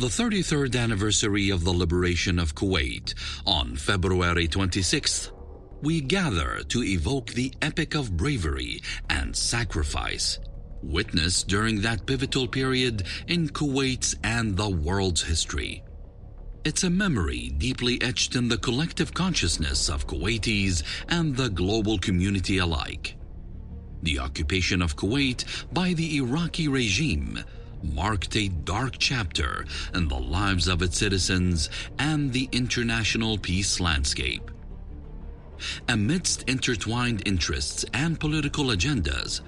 the 33rd anniversary of the liberation of Kuwait on February 26th, we gather to evoke the epic of bravery and sacrifice witnessed during that pivotal period in Kuwait's and the world's history. It's a memory deeply etched in the collective consciousness of Kuwaitis and the global community alike. The occupation of Kuwait by the Iraqi regime marked a dark chapter in the lives of its citizens and the international peace landscape. Amidst intertwined interests and political agendas,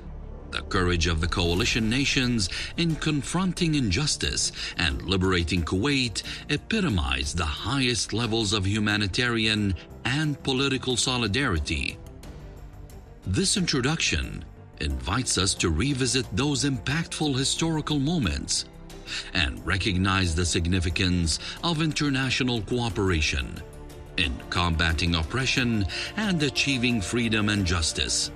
the courage of the coalition nations in confronting injustice and liberating Kuwait epitomized the highest levels of humanitarian and political solidarity. This introduction invites us to revisit those impactful historical moments and recognize the significance of international cooperation in combating oppression and achieving freedom and justice.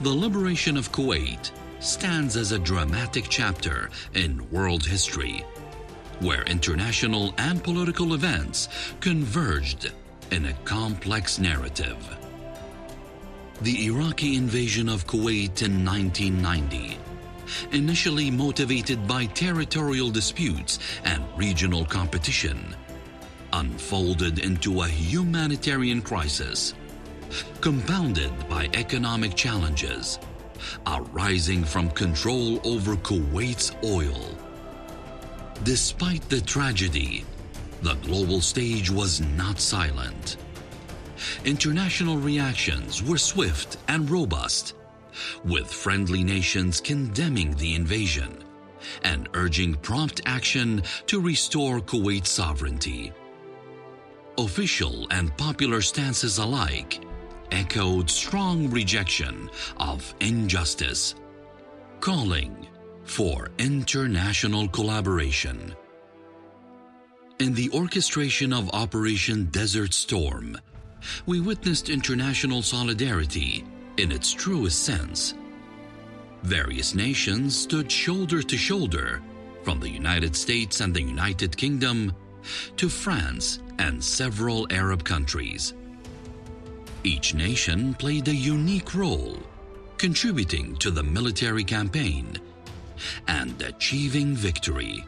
The liberation of Kuwait stands as a dramatic chapter in world history, where international and political events converged in a complex narrative. The Iraqi invasion of Kuwait in 1990, initially motivated by territorial disputes and regional competition, unfolded into a humanitarian crisis, compounded by economic challenges arising from control over Kuwait's oil. Despite the tragedy, the global stage was not silent. International reactions were swift and robust, with friendly nations condemning the invasion and urging prompt action to restore Kuwait's sovereignty. Official and popular stances alike echoed strong rejection of injustice, calling for international collaboration. In the orchestration of Operation Desert Storm, we witnessed international solidarity in its truest sense. Various nations stood shoulder to shoulder, from the United States and the United Kingdom to France and several Arab countries. Each nation played a unique role, contributing to the military campaign and achieving victory.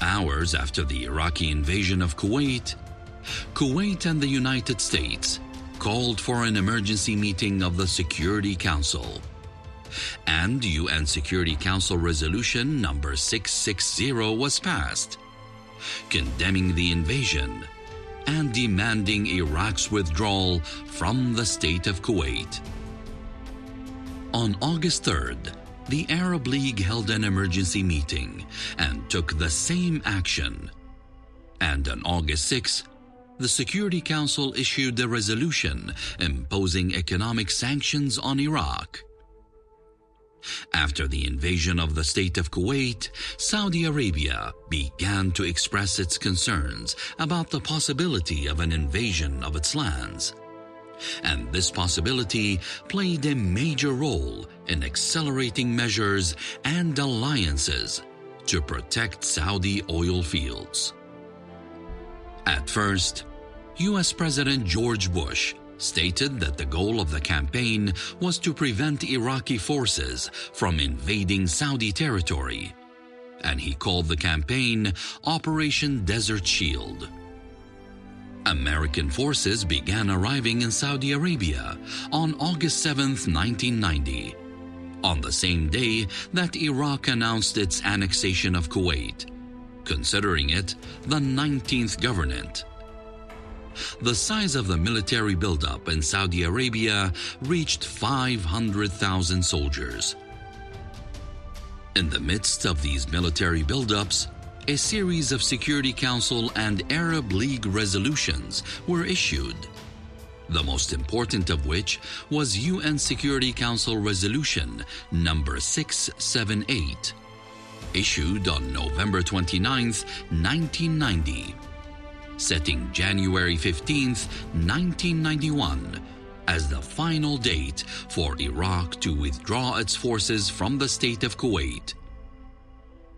Hours after the Iraqi invasion of Kuwait, Kuwait and the United States called for an emergency meeting of the Security Council, and UN Security Council Resolution number 660 was passed, condemning the invasion and demanding Iraq's withdrawal from the state of Kuwait. On August 3rd, the Arab League held an emergency meeting and took the same action. And on August 6th, the Security Council issued a resolution imposing economic sanctions on Iraq. After the invasion of the state of Kuwait, Saudi Arabia began to express its concerns about the possibility of an invasion of its lands. And this possibility played a major role in accelerating measures and alliances to protect Saudi oil fields. At first, U.S. President George Bush stated that the goal of the campaign was to prevent Iraqi forces from invading Saudi territory, and he called the campaign Operation Desert Shield. American forces began arriving in Saudi Arabia on August 7, 1990, on the same day that Iraq announced its annexation of Kuwait, considering it the 19th government. The size of the military buildup in Saudi Arabia reached 500,000 soldiers. In the midst of these military buildups, a series of Security Council and Arab League resolutions were issued, the most important of which was UN Security Council Resolution number 678, issued on November 29, 1990, setting January 15, 1991 as the final date for Iraq to withdraw its forces from the state of Kuwait.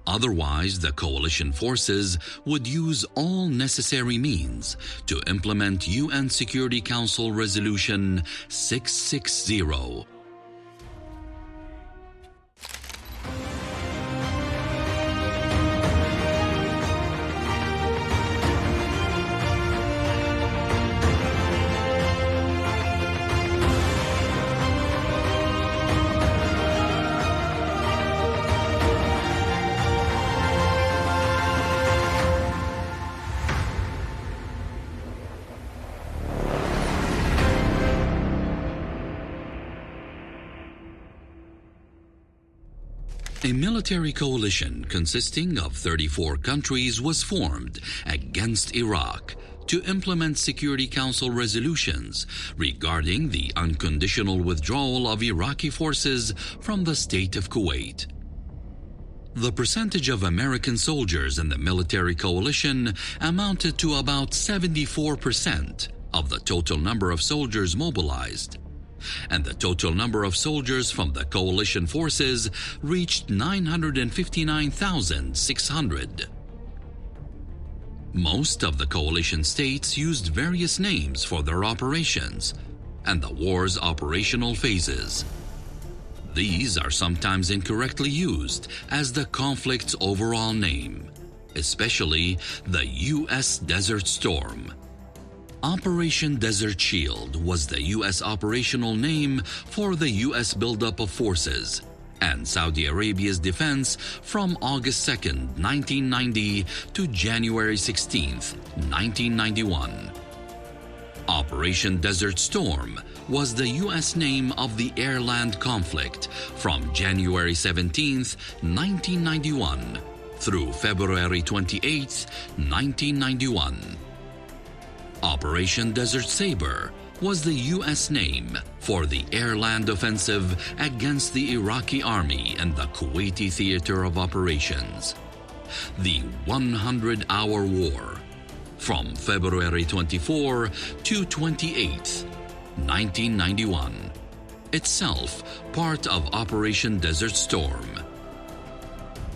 Otherwise, the coalition forces would use all necessary means to implement UN Security Council Resolution 660. A military coalition consisting of 34 countries was formed against Iraq to implement Security Council resolutions regarding the unconditional withdrawal of Iraqi forces from the state of Kuwait. The percentage of American soldiers in the military coalition amounted to about 74% of the total number of soldiers mobilized, and the total number of soldiers from the coalition forces reached 959,600. Most of the coalition states used various names for their operations and the war's operational phases. These are sometimes incorrectly used as the conflict's overall name, especially the U.S. Desert Storm. Operation Desert Shield was the U.S. operational name for the U.S. buildup of forces and Saudi Arabia's defense from August 2, 1990 to January 16, 1991. Operation Desert Storm was the U.S. name of the air-land conflict from January 17, 1991 through February 28, 1991. Operation Desert Saber was the U.S. name for the air-land offensive against the Iraqi army and the Kuwaiti theater of operations. The 100-hour war from February 24 to 28, 1991, itself part of Operation Desert Storm.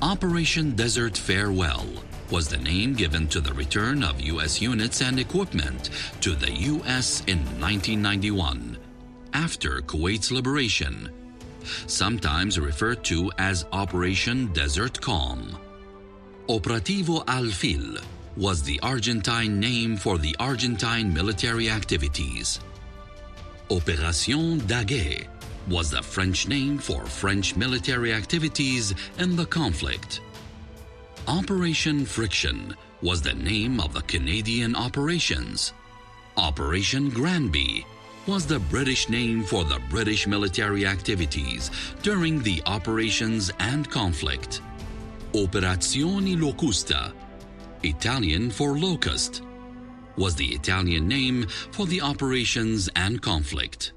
Operation Desert Farewell was the name given to the return of U.S. units and equipment to the U.S. in 1991, after Kuwait's liberation, sometimes referred to as Operation Desert Calm. Operativo Alfil was the Argentine name for the Argentine military activities. Opération Daguet was the French name for French military activities in the conflict. Operation Friction was the name of the Canadian operations. Operation Granby was the British name for the British military activities during the operations and conflict. Operazione Locusta, Italian for locust, was the Italian name for the operations and conflict.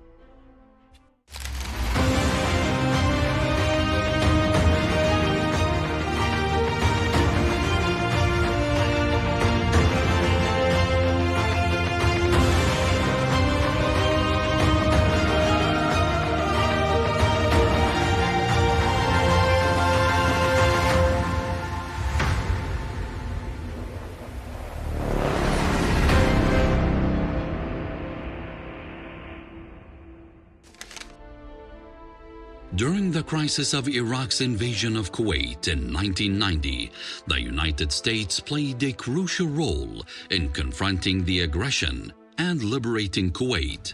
During the crisis of Iraq's invasion of Kuwait in 1990, the United States played a crucial role in confronting the aggression and liberating Kuwait.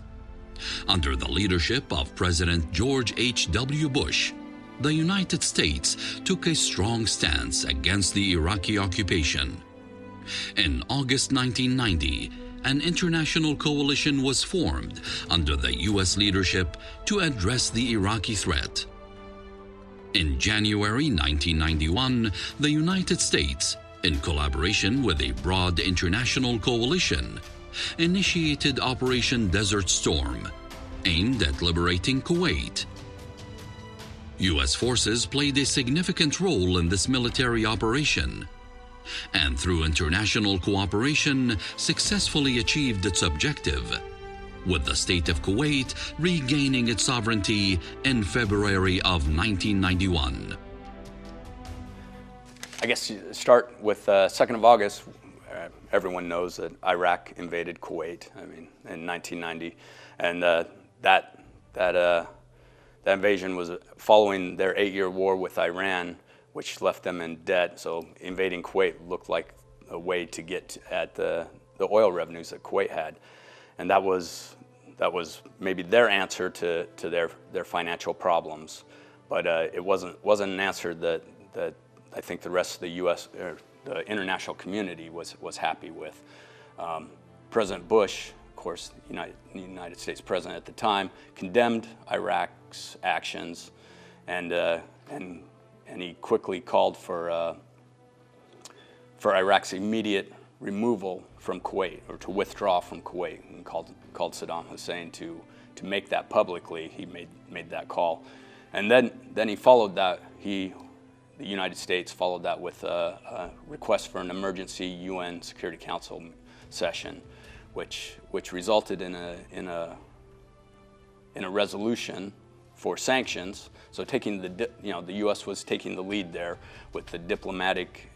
Under the leadership of President George H.W. Bush, the United States took a strong stance against the Iraqi occupation. In August 1990, an international coalition was formed under the U.S. leadership to address the Iraqi threat. In January 1991, the United States, in collaboration with a broad international coalition, initiated Operation Desert Storm, aimed at liberating Kuwait. U.S. forces played a significant role in this military operation, and through international cooperation successfully achieved its objective, with the state of Kuwait regaining its sovereignty in February of 1991. I guess you start with 2nd of August. Everyone knows that Iraq invaded Kuwait, in 1990. And that invasion was following their 8-year war with Iran, which left them in debt. So invading Kuwait looked like a way to get at the oil revenues that Kuwait had. And that was maybe their answer to their financial problems. But it wasn't an answer that I think the rest of the U.S. or the international community was happy with. President Bush, of course, the United States president at the time, condemned Iraq's actions, and he quickly called for Iraq's immediate removal from Kuwait, or to withdraw from Kuwait, and called Saddam Hussein to make that publicly. He made that call, and then he followed that. The United States followed that with a request for an emergency UN Security Council session, which resulted in a resolution for sanctions. So taking the U.S. was taking the lead there with the diplomatic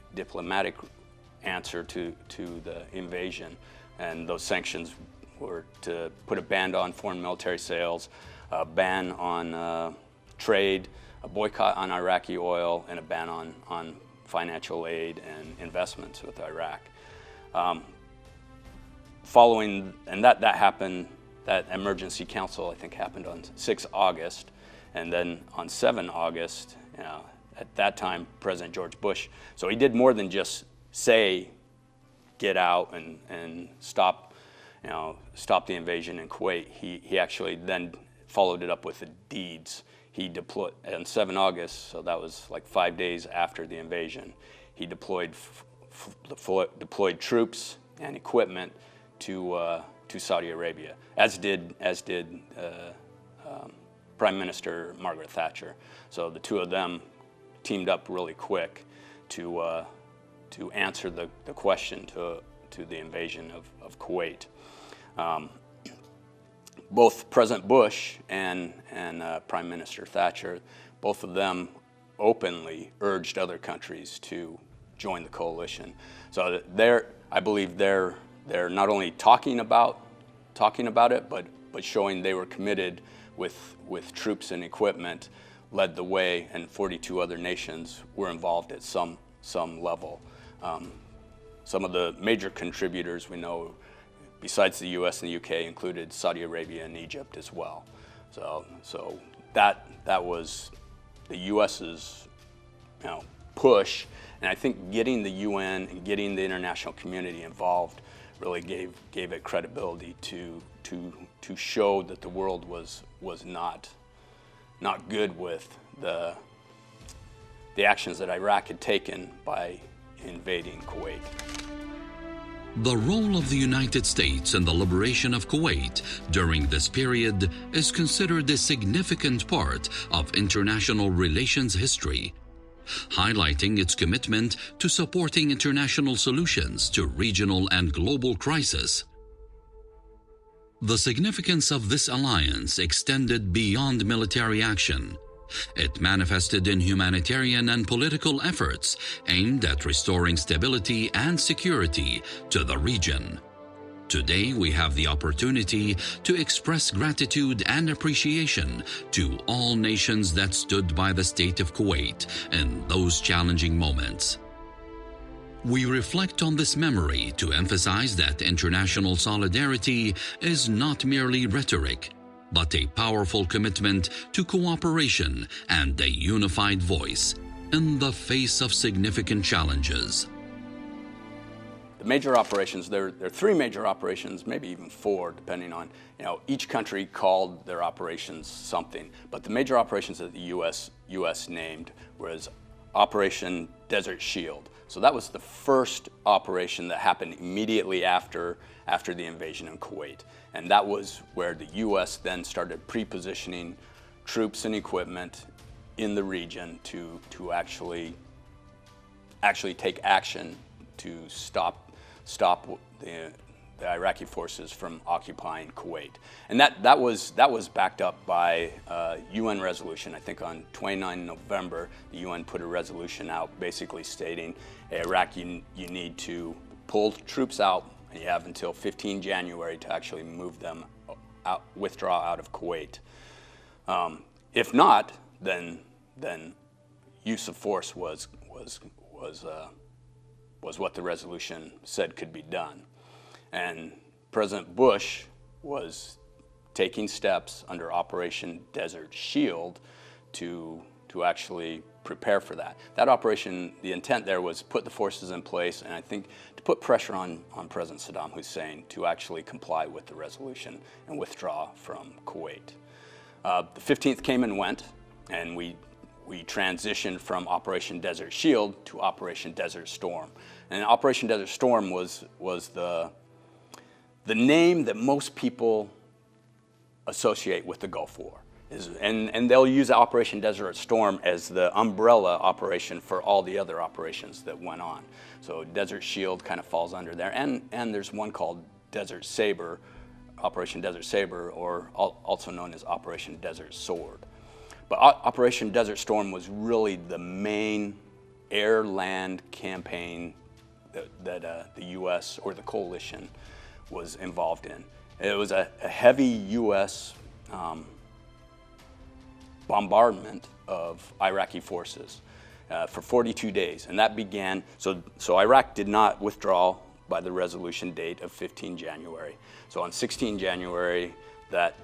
answer to the invasion, and those sanctions were to put a ban on foreign military sales, a ban on trade, a boycott on Iraqi oil, and a ban on financial aid and investments with Iraq. That happened, that emergency council, I think, happened on 6 August, and then on 7 August, at that time, President George Bush, so he did more than just say, get out and stop the invasion in Kuwait. He actually then followed it up with the deeds. He deployed on 7 August, so that was like 5 days after the invasion. He deployed troops and equipment to Saudi Arabia, as did Prime Minister Margaret Thatcher. So the two of them teamed up really quick to answer the question to the invasion of Kuwait. Both President Bush and Prime Minister Thatcher, both of them openly urged other countries to join the coalition. So I believe they're not only talking about it, but showing they were committed with troops and equipment, led the way, and 42 other nations were involved at some level. Some of the major contributors we know, besides the U.S. and the U.K., included Saudi Arabia and Egypt as well. So that was the U.S.'s push, and I think getting the UN and getting the international community involved really gave it credibility to show that the world was not good with the actions that Iraq had taken by invading Kuwait. The role of the United States in the liberation of Kuwait during this period is considered a significant part of international relations history, highlighting its commitment to supporting international solutions to regional and global crises. The significance of this alliance extended beyond military action. It manifested in humanitarian and political efforts aimed at restoring stability and security to the region. Today, we have the opportunity to express gratitude and appreciation to all nations that stood by the state of Kuwait in those challenging moments. We reflect on this memory to emphasize that international solidarity is not merely rhetoric, but a powerful commitment to cooperation and a unified voice in the face of significant challenges. The major operations, there are 3 major operations, maybe even 4, depending on, each country called their operations something. But the major operations that the U.S. named was Operation Desert Shield. So that was the first operation that happened immediately after the invasion in Kuwait. And that was where the U.S. then started pre-positioning troops and equipment in the region to actually take action to stop the the Iraqi forces from occupying Kuwait. And that was backed up by a UN resolution. I think on 29 November, the UN put a resolution out basically stating, hey, Iraq, you need to pull troops out, and you have until 15 January to actually move them out, withdraw out of Kuwait. If not, then use of force was what the resolution said could be done. And President Bush was taking steps under Operation Desert Shield to actually prepare for that. That operation, the intent there was put the forces in place, and I think to put pressure on President Saddam Hussein to actually comply with the resolution and withdraw from Kuwait. The 15th came and went, and we transitioned from Operation Desert Shield to Operation Desert Storm. And Operation Desert Storm was the name that most people associate with the Gulf War. And they'll use Operation Desert Storm as the umbrella operation for all the other operations that went on. So Desert Shield kind of falls under there. And there's one called Desert Saber, Operation Desert Saber, or also known as Operation Desert Sword. But Operation Desert Storm was really the main air-land campaign that the U.S. or the coalition was involved in. It was a heavy U.S. Bombardment of Iraqi forces for 42 days, and that began. So Iraq did not withdraw by the resolution date of 15 January. So on 16 January, that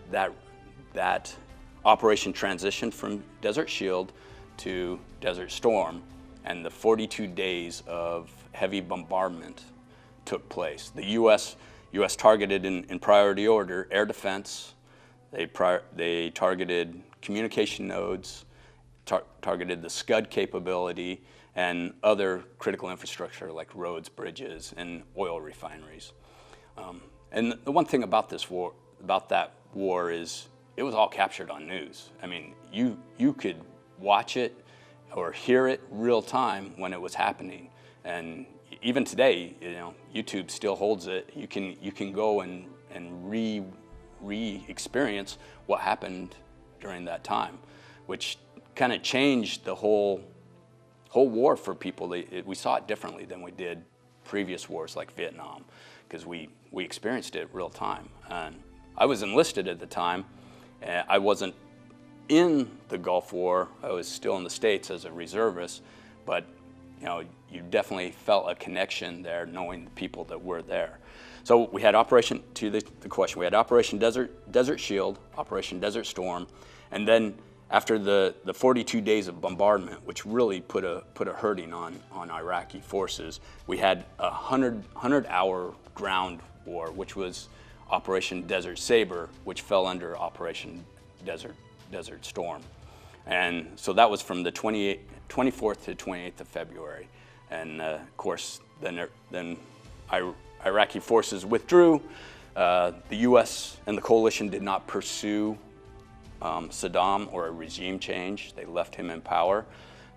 operation transitioned from Desert Shield to Desert Storm, and the 42 days of heavy bombardment took place. The U.S. targeted in priority order air defense. They targeted communication nodes, targeted the Scud capability, and other critical infrastructure like roads, bridges, and oil refineries. And the one thing about that war is it was all captured on news. I mean, you could watch it or hear it real time when it was happening. And even today, YouTube still holds it. You can go and re-experience what happened during that time, which kind of changed the whole war for people. We saw it differently than we did previous wars like Vietnam, because we experienced it real time. And I was enlisted at the time. I wasn't in the Gulf War. I was still in the States as a reservist, but you definitely felt a connection there, knowing the people that were there. So we had Operation, to the question, we had Operation Desert Shield, Operation Desert Storm, and then after the 42 days of bombardment, which really put a hurting on Iraqi forces, we had a 100-hour ground war, which was Operation Desert Saber, which fell under Operation Desert Storm. And so that was from the 24th to 28th of February. And of course, then Iraqi forces withdrew. The U.S. and the coalition did not pursue Saddam or a regime change. They left him in power.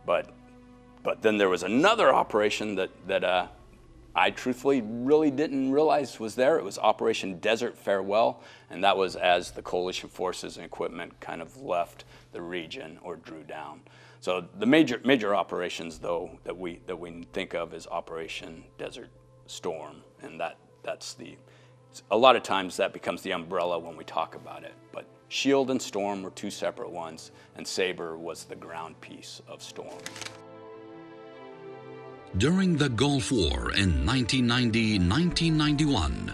But then there was another operation that I truthfully really didn't realize was there. It was Operation Desert Farewell, and that was as the coalition forces and equipment kind of left the region or drew down. So the major operations, though, that we think of as Operation Desert Storm, and that's a lot of times that becomes the umbrella when we talk about it. But Shield and Storm were two separate ones, and Saber was the ground piece of Storm. During the Gulf War in 1990-1991,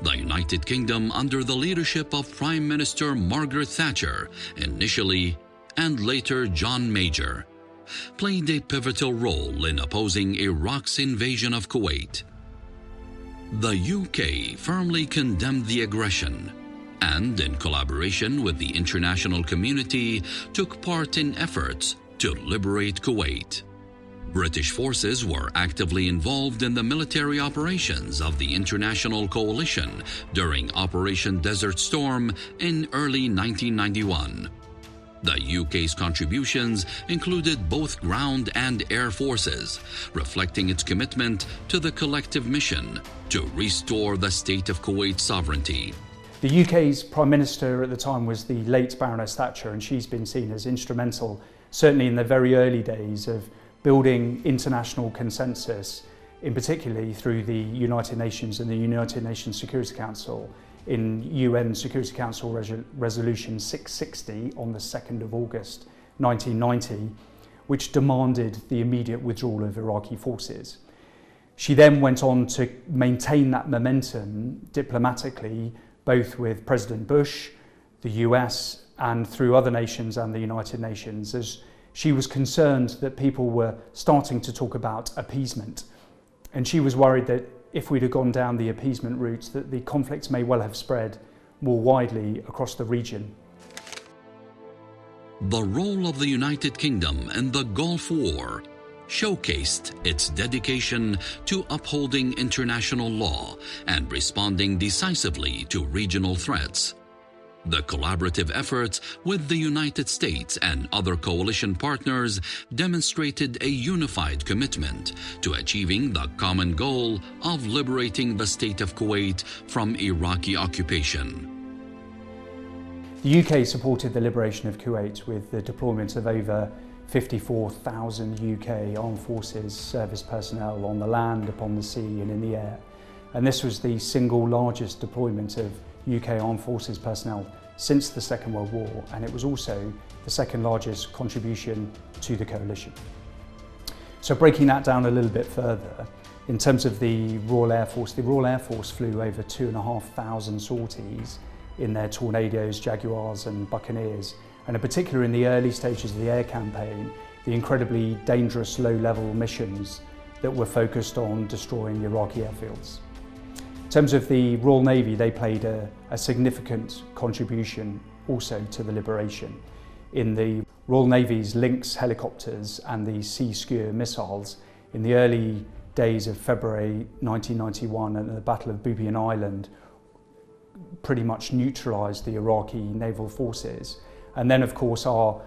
the United Kingdom, under the leadership of Prime Minister Margaret Thatcher initially and later John Major, played a pivotal role in opposing Iraq's invasion of Kuwait. The UK firmly condemned the aggression and, in collaboration with the international community, took part in efforts to liberate Kuwait. British forces were actively involved in the military operations of the international coalition during Operation Desert Storm in early 1991. The UK's contributions included both ground and air forces, reflecting its commitment to the collective mission to restore the state of Kuwait's sovereignty. The UK's Prime Minister at the time was the late Baroness Thatcher, and she's been seen as instrumental, certainly in the very early days, of building international consensus, in particularly through the United Nations and the United Nations Security Council, in UN Security Council Resolution 660 on the 2nd of August 1990, which demanded the immediate withdrawal of Iraqi forces. She then went on to maintain that momentum diplomatically, both with President Bush, the US, and through other nations and the United Nations, as she was concerned that people were starting to talk about appeasement. And she was worried that if we'd have gone down the appeasement route, that the conflicts may well have spread more widely across the region. The role of the United Kingdom in the Gulf War showcased its dedication to upholding international law and responding decisively to regional threats. The collaborative efforts with the United States and other coalition partners demonstrated a unified commitment to achieving the common goal of liberating the state of Kuwait from Iraqi occupation. The UK supported the liberation of Kuwait with the deployment of over 54,000 UK Armed Forces service personnel on the land, upon the sea and in the air. And this was the single largest deployment of UK Armed Forces personnel since the Second World War, and it was also the second largest contribution to the coalition. So breaking that down a little bit further, in terms of the Royal Air Force flew over 2,500 sorties in their Tornadoes, Jaguars and Buccaneers, and in particular in the early stages of the air campaign, the incredibly dangerous low-level missions that were focused on destroying Iraqi airfields. In terms of the Royal Navy, they played a significant contribution also to the liberation. In the Royal Navy's Lynx helicopters and the Sea Skua missiles, in the early days of February 1991 and the Battle of Bubiyan Island, pretty much neutralised the Iraqi naval forces. And then, of course, our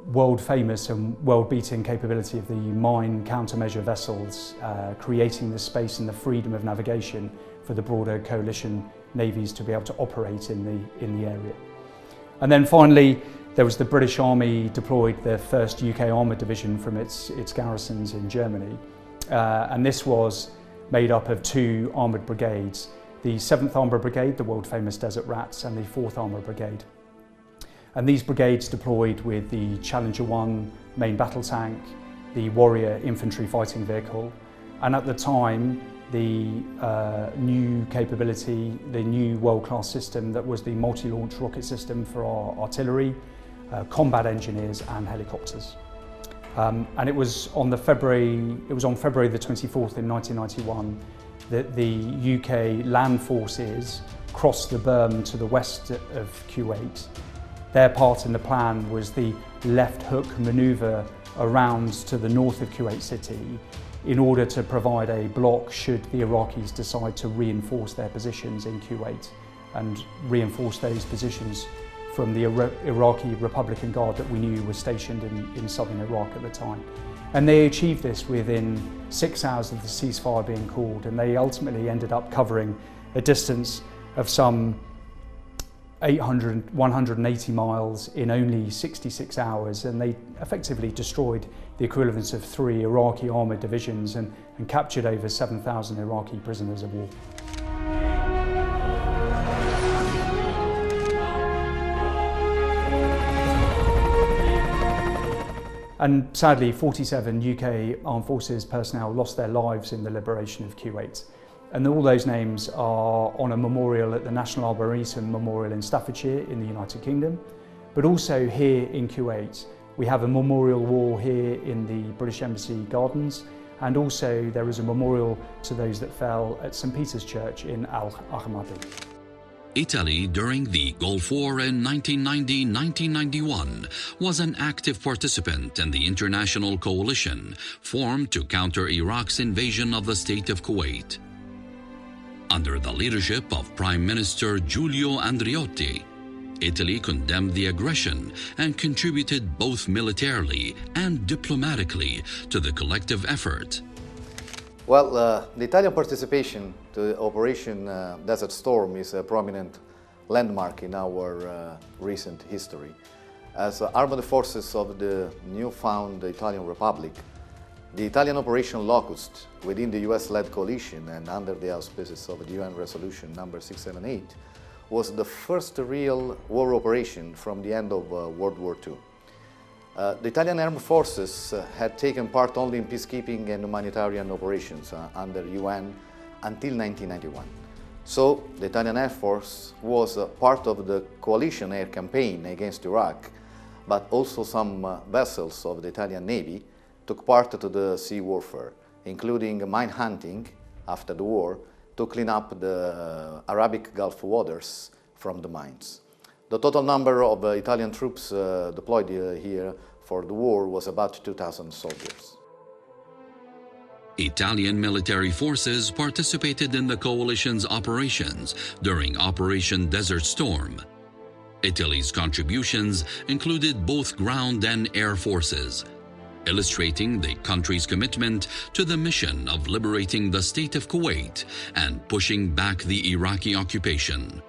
world-famous and world-beating capability of the mine countermeasure vessels, creating the space and the freedom of navigation for the broader coalition navies to be able to operate in the area. And then finally, there was the British Army deployed the 1st UK Armoured Division from its garrisons in Germany. And this was made up of 2 armoured brigades, the 7th Armoured Brigade, the world-famous Desert Rats, and the 4th Armoured Brigade. And these brigades deployed with the Challenger 1 main battle tank, the Warrior infantry fighting vehicle, and at the time the new capability, the new world-class system that was the multi-launch rocket system for our artillery, combat engineers and helicopters. And it was on February the 24th in 1991 that the UK land forces crossed the berm to the west of Kuwait. Their part in the plan was the left hook manoeuvre around to the north of Kuwait City in order to provide a block should the Iraqis decide to reinforce their positions in Kuwait and reinforce those positions from the Iraqi Republican Guard that we knew was stationed in southern Iraq at the time. And they achieved this within 6 hours of the ceasefire being called, and they ultimately ended up covering a distance of some 180 miles in only 66 hours, and they effectively destroyed the equivalent of 3 Iraqi armoured divisions and captured over 7,000 Iraqi prisoners of war. And sadly, 47 UK Armed Forces personnel lost their lives in the liberation of Kuwait. And all those names are on a memorial at the National Arboretum Memorial in Staffordshire in the United Kingdom. But also here in Kuwait, we have a memorial wall here in the British Embassy Gardens. And also there is a memorial to those that fell at St. Peter's Church in Al-Ahmadi. Italy during the Gulf War in 1990-1991 was an active participant in the international coalition formed to counter Iraq's invasion of the state of Kuwait. Under the leadership of Prime Minister Giulio Andreotti, Italy condemned the aggression and contributed both militarily and diplomatically to the collective effort. Well, the Italian participation to Operation Desert Storm is a prominent landmark in our recent history. As armed forces of the newfound Italian Republic, the Italian Operation Locust, within the US-led coalition and under the auspices of the UN Resolution number 678, was the first real war operation from the end of World War II. The Italian armed forces had taken part only in peacekeeping and humanitarian operations under UN until 1991. So the Italian Air Force was part of the coalition air campaign against Iraq, but also some vessels of the Italian Navy took part to the sea warfare, including mine hunting after the war to clean up the Arabic Gulf waters from the mines. The total number of Italian troops deployed here for the war was about 2,000 soldiers. Italian military forces participated in the coalition's operations during Operation Desert Storm. Italy's contributions included both ground and air forces, illustrating the country's commitment to the mission of liberating the state of Kuwait and pushing back the Iraqi occupation.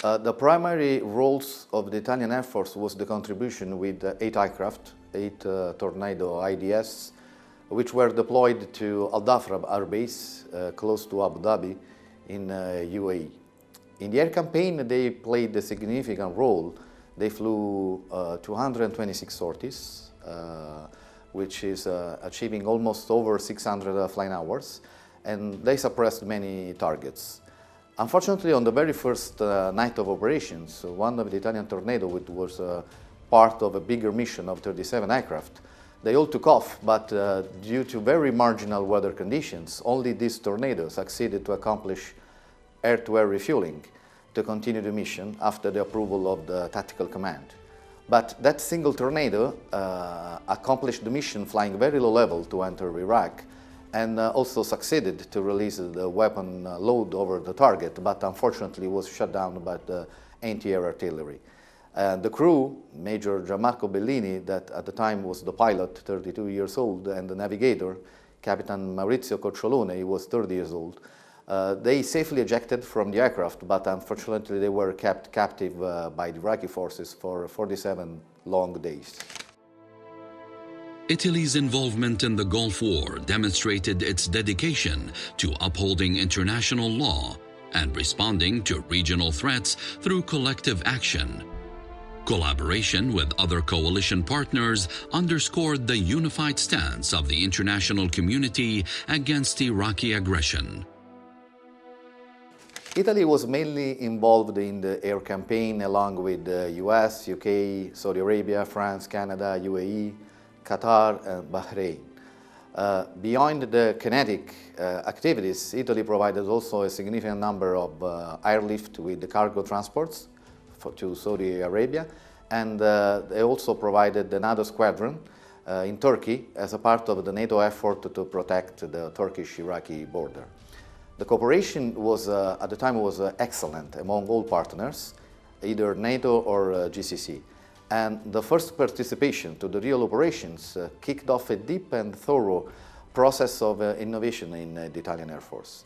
The primary roles of the Italian Air Force was the contribution with 8 aircraft, 8 Tornado IDS, which were deployed to Al Dhafra Air Base, close to Abu Dhabi in UAE. In the air campaign, they played a significant role. They flew 226 sorties, which is achieving almost over 600 flying hours, and they suppressed many targets. Unfortunately, on the very first night of operations, one of the Italian Tornado, which was part of a bigger mission of 37 aircraft, they all took off, but due to very marginal weather conditions, only this Tornado succeeded to accomplish air-to-air refueling to continue the mission after the approval of the tactical command. But that single Tornado accomplished the mission flying very low level to enter Iraq, and also succeeded to release the weapon load over the target, but unfortunately was shut down by the anti-air artillery. The crew, Major Gianmarco Bellini, that at the time was the pilot, 32 years old, and the navigator, Captain Maurizio Cocciolone, he was 30 years old, they safely ejected from the aircraft, but unfortunately they were kept captive by the Iraqi forces for 47 long days. Italy's involvement in the Gulf War demonstrated its dedication to upholding international law and responding to regional threats through collective action. Collaboration with other coalition partners underscored the unified stance of the international community against Iraqi aggression. Italy was mainly involved in the air campaign along with the US, UK, Saudi Arabia, France, Canada, UAE, Qatar, and Bahrain. Beyond the kinetic activities, Italy provided also a significant number of airlift with the cargo transports to Saudi Arabia, and they also provided another squadron in Turkey as a part of the NATO effort to protect the Turkish-Iraqi border. The cooperation was, at the time, was excellent among all partners, either NATO or GCC. And the first participation to the real operations kicked off a deep and thorough process of innovation in the Italian Air Force.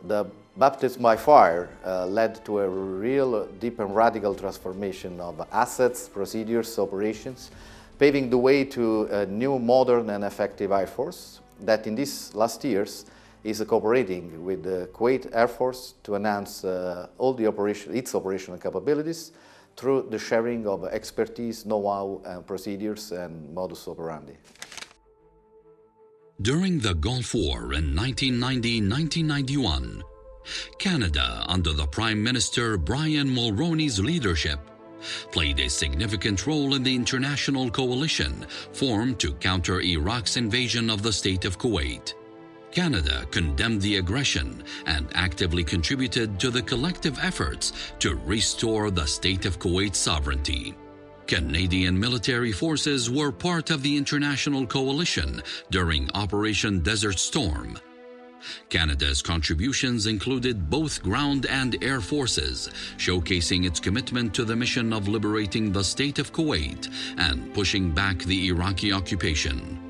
The baptism by fire led to a real deep and radical transformation of assets, procedures, operations, paving the way to a new, modern and effective Air Force that in these last years is cooperating with the Kuwait Air Force to enhance all its operational capabilities through the sharing of expertise, know-how, and procedures and modus operandi. During the Gulf War in 1990-1991, Canada, under the Prime Minister Brian Mulroney's leadership, played a significant role in the international coalition formed to counter Iraq's invasion of the state of Kuwait. Canada condemned the aggression and actively contributed to the collective efforts to restore the state of Kuwait's sovereignty. Canadian military forces were part of the international coalition during Operation Desert Storm. Canada's contributions included both ground and air forces, showcasing its commitment to the mission of liberating the state of Kuwait and pushing back the Iraqi occupation.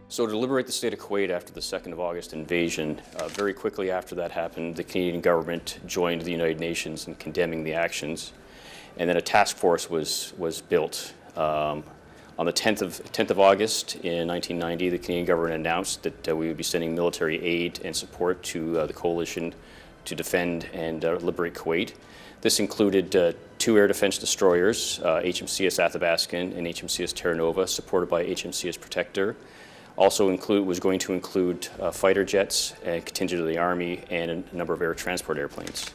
So to liberate the state of Kuwait after the 2nd of August invasion, very quickly after that happened, the Canadian government joined the United Nations in condemning the actions, and then a task force was built. On the 10th of August in 1990, the Canadian government announced that we would be sending military aid and support to the coalition to defend and liberate Kuwait. This included 2 air defense destroyers, HMCS Athabaskan and HMCS Terra Nova, supported by HMCS Protector. Also was going to include fighter jets, a contingent of the Army, and a number of air transport airplanes.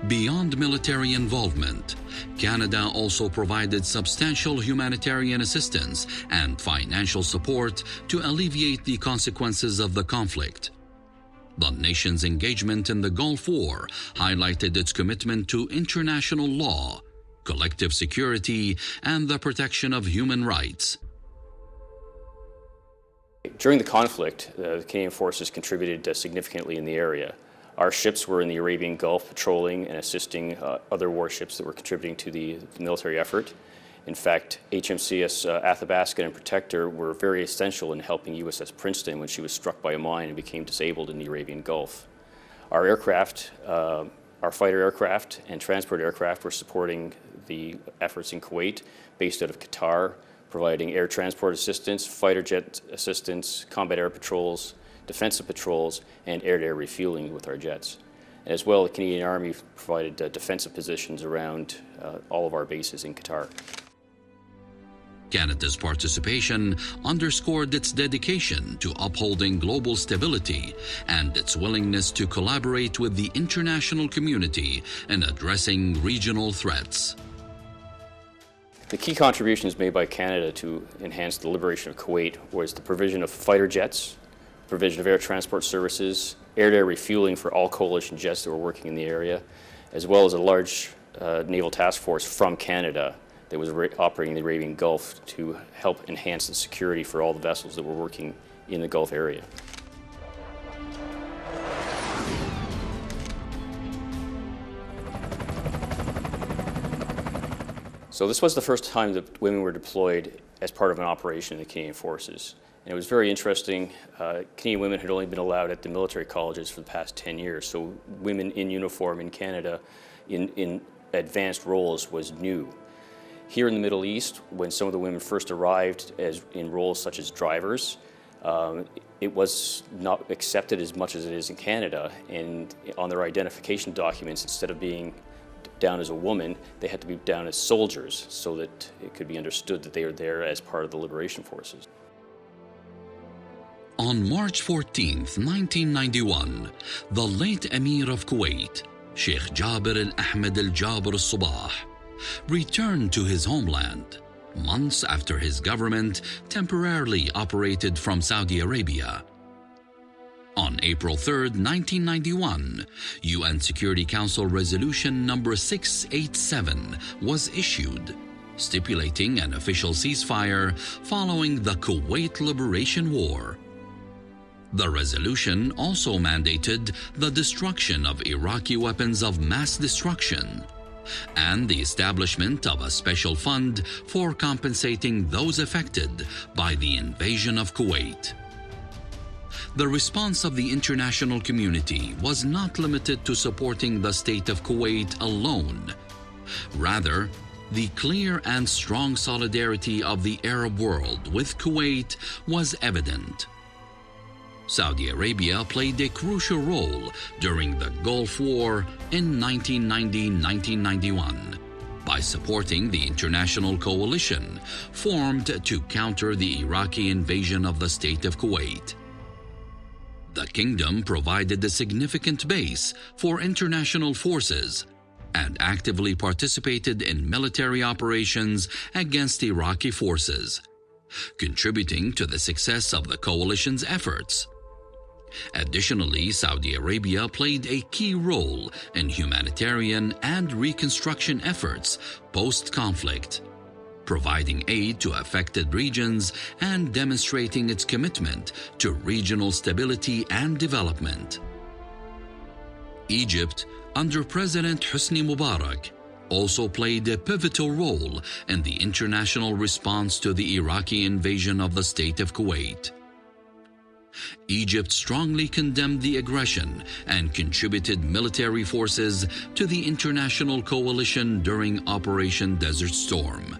Beyond military involvement, Canada also provided substantial humanitarian assistance and financial support to alleviate the consequences of the conflict. The nation's engagement in the Gulf War highlighted its commitment to international law, collective security, and the protection of human rights. During the conflict, the Canadian forces contributed significantly in the area. Our ships were in the Arabian Gulf patrolling and assisting other warships that were contributing to the military effort. In fact, HMCS Athabaskan and Protector were very essential in helping USS Princeton when she was struck by a mine and became disabled in the Arabian Gulf. Our aircraft, our fighter aircraft and transport aircraft were supporting the efforts in Kuwait, based out of Qatar, providing air transport assistance, fighter jet assistance, combat air patrols, defensive patrols, and air-to-air refueling with our jets. And as well, the Canadian Army provided defensive positions around all of our bases in Qatar. Canada's participation underscored its dedication to upholding global stability and its willingness to collaborate with the international community in addressing regional threats. The key contributions made by Canada to enhance the liberation of Kuwait was the provision of fighter jets, provision of air transport services, air-to-air refueling for all coalition jets that were working in the area, as well as a large naval task force from Canada that was operating in the Arabian Gulf to help enhance the security for all the vessels that were working in the Gulf area. So this was the first time that women were deployed as part of an operation in the Canadian Forces. And it was very interesting. Canadian women had only been allowed at the military colleges for the past 10 years, so women in uniform in Canada in advanced roles was new. Here in the Middle East, when some of the women first arrived in roles such as drivers, it was not accepted as much as it is in Canada, and on their identification documents, instead of being down as a woman, they had to be down as soldiers so that it could be understood that they were there as part of the liberation forces. On March 14, 1991, the late Emir of Kuwait, Sheikh Jabir al-Ahmed al-Jabir al-Sabah, returned to his homeland months after his government temporarily operated from Saudi Arabia. On April 3, 1991, UN Security Council Resolution number 687 was issued, stipulating an official ceasefire following the Kuwait Liberation War. The resolution also mandated the destruction of Iraqi weapons of mass destruction and the establishment of a special fund for compensating those affected by the invasion of Kuwait. The response of the international community was not limited to supporting the state of Kuwait alone. Rather, the clear and strong solidarity of the Arab world with Kuwait was evident. Saudi Arabia played a crucial role during the Gulf War in 1990-1991 by supporting the international coalition formed to counter the Iraqi invasion of the state of Kuwait. The kingdom provided a significant base for international forces and actively participated in military operations against Iraqi forces, contributing to the success of the coalition's efforts. Additionally, Saudi Arabia played a key role in humanitarian and reconstruction efforts post-conflict. providing aid to affected regions and demonstrating its commitment to regional stability and development. Egypt, under President Hosni Mubarak, also played a pivotal role in the international response to the Iraqi invasion of the state of Kuwait. Egypt strongly condemned the aggression and contributed military forces to the international coalition during Operation Desert Storm.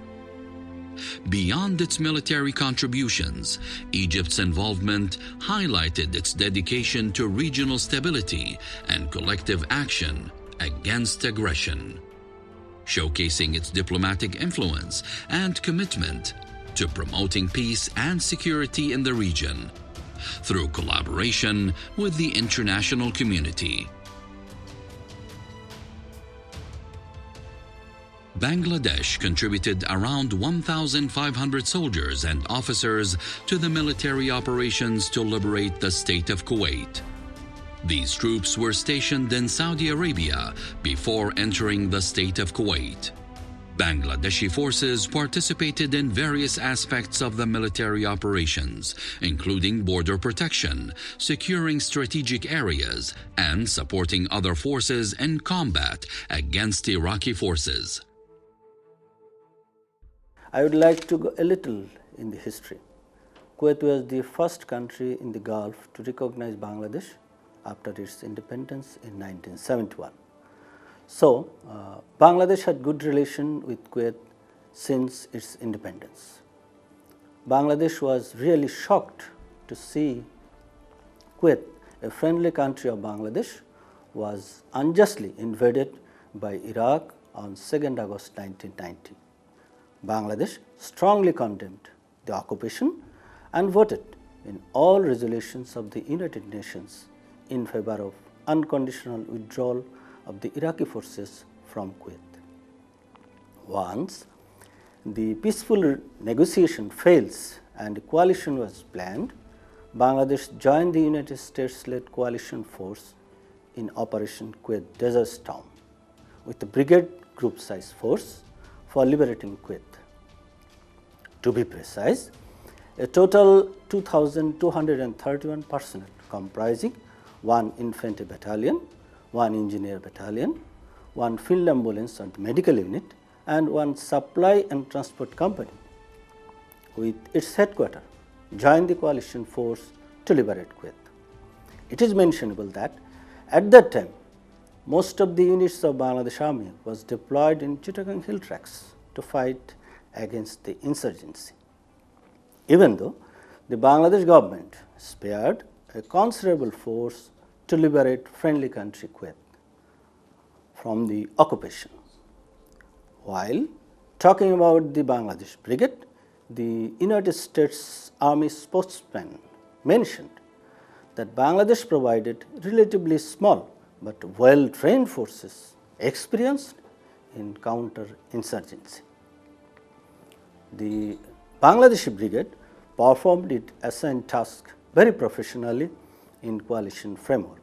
Beyond its military contributions, Egypt's involvement highlighted its dedication to regional stability and collective action against aggression, showcasing its diplomatic influence and commitment to promoting peace and security in the region through collaboration with the international community. Bangladesh contributed around 1,500 soldiers and officers to the military operations to liberate the state of Kuwait. These troops were stationed in Saudi Arabia before entering the state of Kuwait. Bangladeshi forces participated in various aspects of the military operations, including border protection, securing strategic areas, and supporting other forces in combat against Iraqi forces. I would like to go a little in the history. Kuwait was the first country in the Gulf to recognize Bangladesh after its independence in 1971. So, Bangladesh had good relation with Kuwait since its independence. Bangladesh was really shocked to see Kuwait, a friendly country of Bangladesh, was unjustly invaded by Iraq on 2nd August 1990. Bangladesh strongly condemned the occupation and voted in all resolutions of the United Nations in favor of unconditional withdrawal of the Iraqi forces from Kuwait. Once the peaceful negotiation fails and a coalition was planned, Bangladesh joined the United States-led coalition force in Operation Kuwait Desert Storm with a brigade group size force for liberating Kuwait. To be precise, a total 2,231 personnel comprising 1 infantry battalion, 1 engineer battalion, 1 field ambulance and medical unit, and 1 supply and transport company with its headquarters joined the coalition force to liberate Kuwait. It is mentionable that at that time, most of the units of Bangladesh Army was deployed in Chittagong hill tracts to fight against the insurgency. Even though the Bangladesh government spared a considerable force to liberate friendly country Kuwait from the occupation. While talking about the Bangladesh Brigade, the United States Army spokesman mentioned that Bangladesh provided relatively small but well-trained forces experienced in counter-insurgency. The Bangladeshi Brigade performed its assigned task very professionally in coalition framework.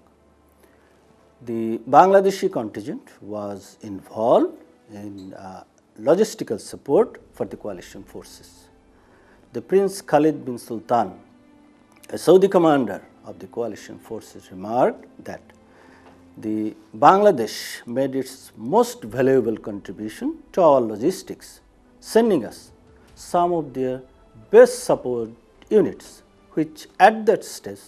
The Bangladeshi contingent was involved in logistical support for the coalition forces. The Prince Khalid bin Sultan, a Saudi commander of the coalition forces, remarked that the Bangladesh made its most valuable contribution to our logistics, sending us some of their best support units, which at that stage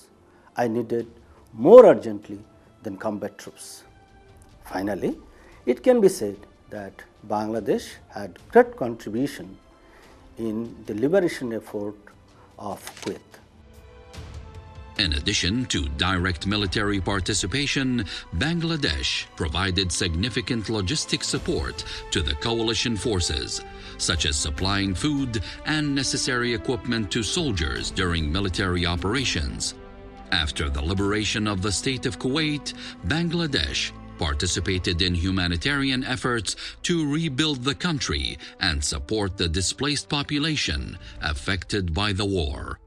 I needed more urgently than combat troops. Finally, it can be said that Bangladesh had great contribution in the liberation effort of Kuwait. In addition to direct military participation, Bangladesh provided significant logistic support to the coalition forces, such as supplying food and necessary equipment to soldiers during military operations. After the liberation of the state of Kuwait, Bangladesh participated in humanitarian efforts to rebuild the country and support the displaced population affected by the war.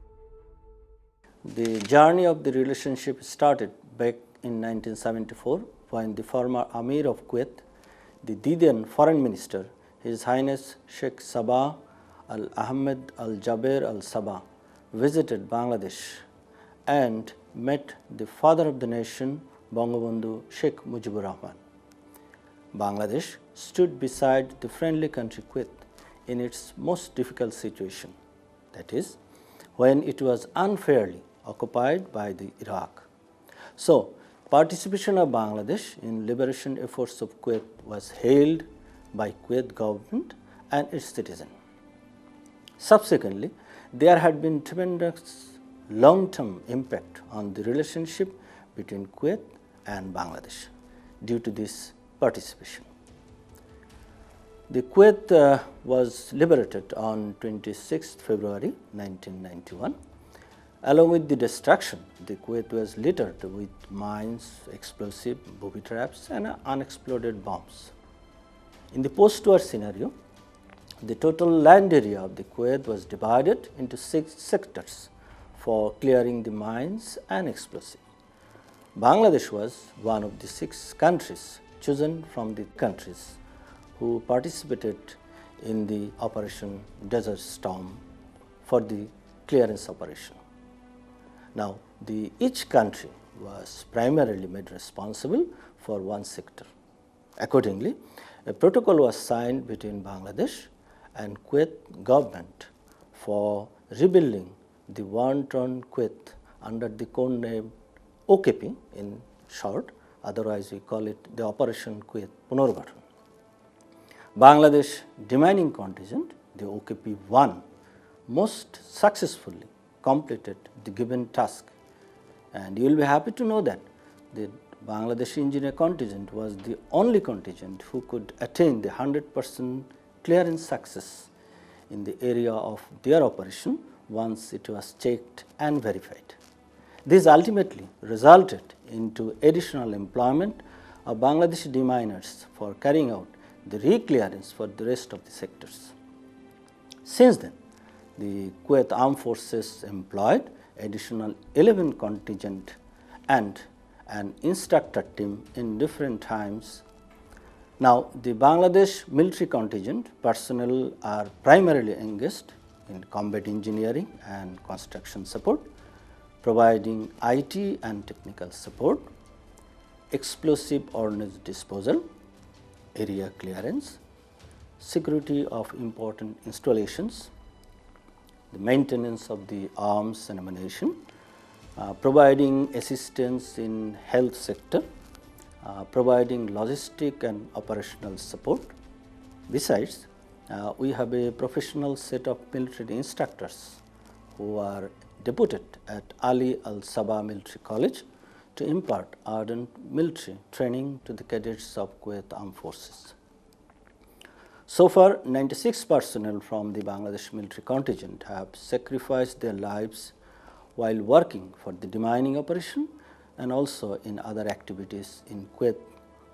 The journey of the relationship started back in 1974 when the former Amir of Kuwait, the then Foreign Minister, His Highness Sheikh Sabah Al-Ahmed Al-Jaber Al-Sabah visited Bangladesh and met the father of the nation, Bangabandhu Sheikh Mujibur Rahman. Bangladesh stood beside the friendly country Kuwait in its most difficult situation, that is, when it was unfairly occupied by the Iraq. So, participation of Bangladesh in liberation efforts of Kuwait was hailed by Kuwait government and its citizens. Subsequently, there had been tremendous long-term impact on the relationship between Kuwait and Bangladesh due to this participation. The Kuwait was liberated on 26 February 1991. Along with the destruction, the Kuwait was littered with mines, explosive, booby traps, and unexploded bombs. In the post-war scenario, the total land area of the Kuwait was divided into 6 sectors for clearing the mines and explosives. Bangladesh was one of the 6 countries chosen from the countries who participated in the Operation Desert Storm for the clearance operation. Now, each country was primarily made responsible for one sector. Accordingly, a protocol was signed between Bangladesh and Kuwait government for rebuilding the war-torn Kuwait under the code name OKP in short, otherwise we call it the Operation Kuwait Punorgatan. Bangladesh demining contingent, the OKP-1, most successfully completed the given task, and you will be happy to know that the Bangladesh engineer contingent was the only contingent who could attain the 100% clearance success in the area of their operation once it was checked and verified. This ultimately resulted into additional employment of Bangladeshi deminers for carrying out the re-clearance for the rest of the sectors. Since then, the Kuwait Armed Forces employed additional 11 contingent and an instructor team in different times. Now, the Bangladesh military contingent personnel are primarily engaged in combat engineering and construction support, providing IT and technical support, explosive ordnance disposal, area clearance, security of important installations, the maintenance of the arms and ammunition, providing assistance in health sector, providing logistic and operational support. Besides, we have a professional set of military instructors who are deputed at Ali Al-Sabah Military College to impart ardent military training to the cadets of Kuwait Armed Forces. So far, 96 personnel from the Bangladesh military contingent have sacrificed their lives while working for the demining operation and also in other activities in Kuwait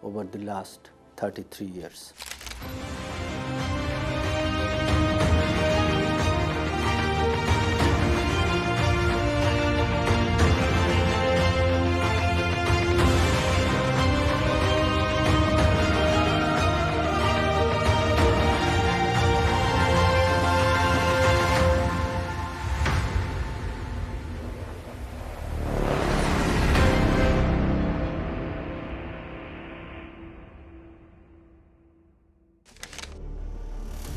over the last 33 years.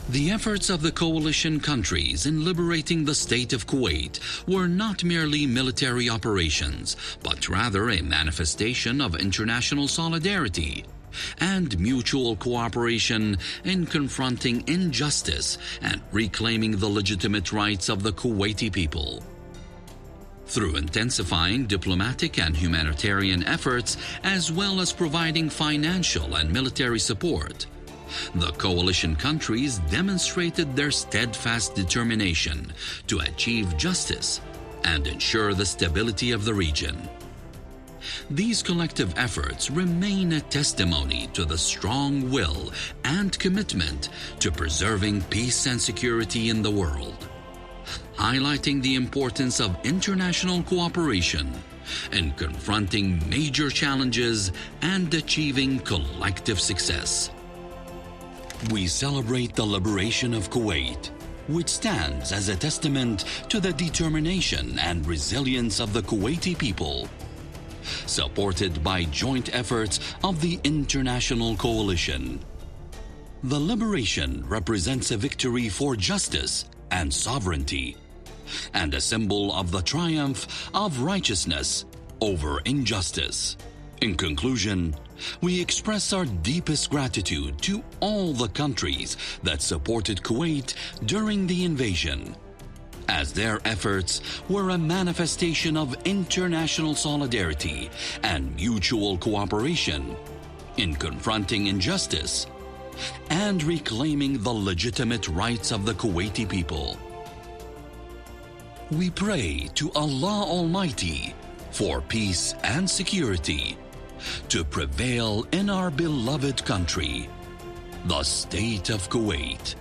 The efforts of the coalition countries in liberating the state of Kuwait were not merely military operations, but rather a manifestation of international solidarity and mutual cooperation in confronting injustice and reclaiming the legitimate rights of the Kuwaiti people. Through intensifying diplomatic and humanitarian efforts, as well as providing financial and military support, the coalition countries demonstrated their steadfast determination to achieve justice and ensure the stability of the region. These collective efforts remain a testimony to the strong will and commitment to preserving peace and security in the world, highlighting the importance of international cooperation in confronting major challenges and achieving collective success. We celebrate the liberation of Kuwait which stands as a testament to the determination and resilience of the Kuwaiti people, supported by joint efforts of the international coalition. The liberation represents a victory for justice and sovereignty, and a symbol of the triumph of righteousness over injustice. In conclusion, we express our deepest gratitude to all the countries that supported Kuwait during the invasion, as their efforts were a manifestation of international solidarity and mutual cooperation in confronting injustice and reclaiming the legitimate rights of the Kuwaiti people. We pray to Allah Almighty for peace and security to prevail in our beloved country, the State of Kuwait.